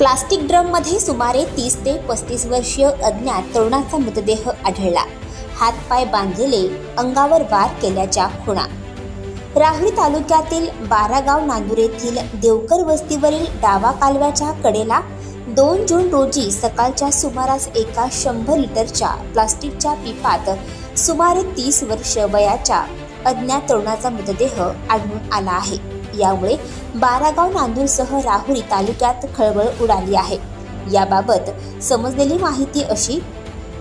Plastic ड्रममध्ये सुमारे 30 ते 35 वर्षीय अज्ञात तरुणाचा मृतदेह आढळला। हातपाय बांधलेले, अंगावर वार केल्याच्या खुणा। राहुरी तालुक्यातील बारागाव नांदूर येथील देवकर वस्तीवरील डावा कालव्याच्या कडेला 2 जून रोजी सकाळच्या सुमारास एका 100 लिटरच्या प्लास्टिकच्या पिपात सुमारे 30 वर्ष वयाच्या अज्ञात तरुणाचा मृतदेह आढळून आला आहे। यामुळे बारागाव नांदूरसह राहुरी तालुक्यात खळबळ उडाली आहे। याबाबत समजलेली माहिती अशी,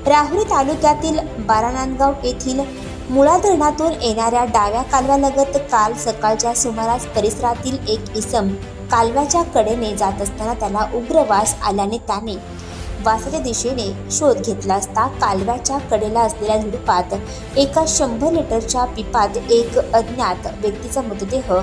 राहुरी तालुक्यातील बारानांदगाव येथील मुळा धरणातून येणाऱ्या डाव्या कालव्यालगत काल सकाळच्या सुमारास परिसरातील एक इसम कालव्याच्या कडेने जात असताना त्याला उग्र वास आल्याने त्याने वासाच्या दिशेने शोध घेतला असता कालव्याच्या कडेला असलेल्या झुडपात एका 100 लिटरच्या पिपात एक अज्ञात व्यक्तीचा मृतदेह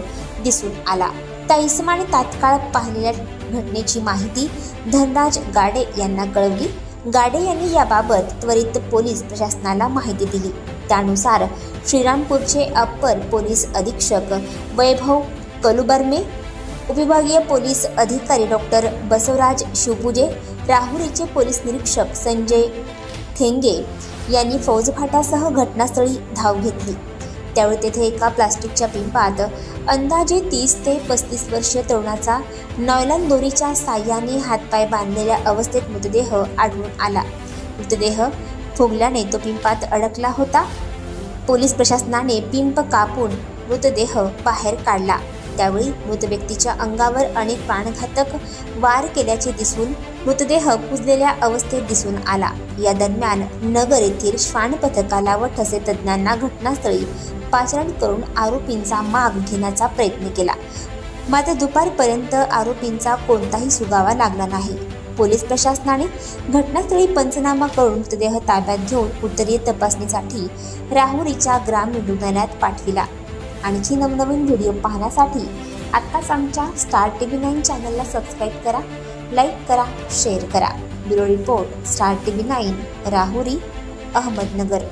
दिसून आला। त्या इसमाने तात्काळ पाहिलेल्या घटनेची माहिती धनराज गाडे यांना कळवली। गाडे यांनी याबाबत त्वरित पोलीस प्रशासनाला माहिती दिली। त्यानुसार श्रीरामपूरचे अप्पर पोलीस अधीक्षक वैभव कलुबर्मे, उपविभागीय पोलीस अधिकारी डॉक्टर बसवराज शिवपूजे, राहुरीचे पोलीस निरीक्षक संजय ठेंगे यांनी फौजफाटासह घटनास्थळी धाव घेतली। त्यावेळी तेथे एका प्लास्टिकच्या पिंपात अंदाजे 30 ते 35 वर्षीय तरुणाचा नॉयलॉन दोरीच्या साह्याने हातपाय बांधलेल्या अवस्थेत मृतदेह आढळून आला। मृतदेह फुगल्याने तो पिंपात अडकला होता। पोलीस प्रशासनाने पिंप कापून मृतदेह बाहेर काढला। त्यावेळी मृत व्यक्तीच्या अंगावर अनेक प्राणघातक वार केल्याचे दिसून मृतदेह कुजलेल्या अवस्थेत दिसून आला। या दरम्यान नगर येथील श्वान पथकाला व ठसे तज्ञांना घटनास्थळी पाचारण करून आरोपींचा माग घेण्याचा प्रयत्न केला, मात्र दुपारपर्यंत आरोपींचा कोणताही सुगावा लागला नाही। पोलीस प्रशासनाने घटनास्थळी पंचनामा करून मृतदेह ताब्यात घेऊन उत्तरीय तपासणीसाठी राहुरीच्या ग्रामीण रुग्णालयात पाठविला। आणखी नवनवीन व्हिडिओ पाहण्यासाठी आत्ताच आमच्या स्टार TV 9 चॅनलला सबस्क्राईब करा, लाईक करा, शेअर करा। Bureau report, star TV 9, Rahuri, Ahmednagar.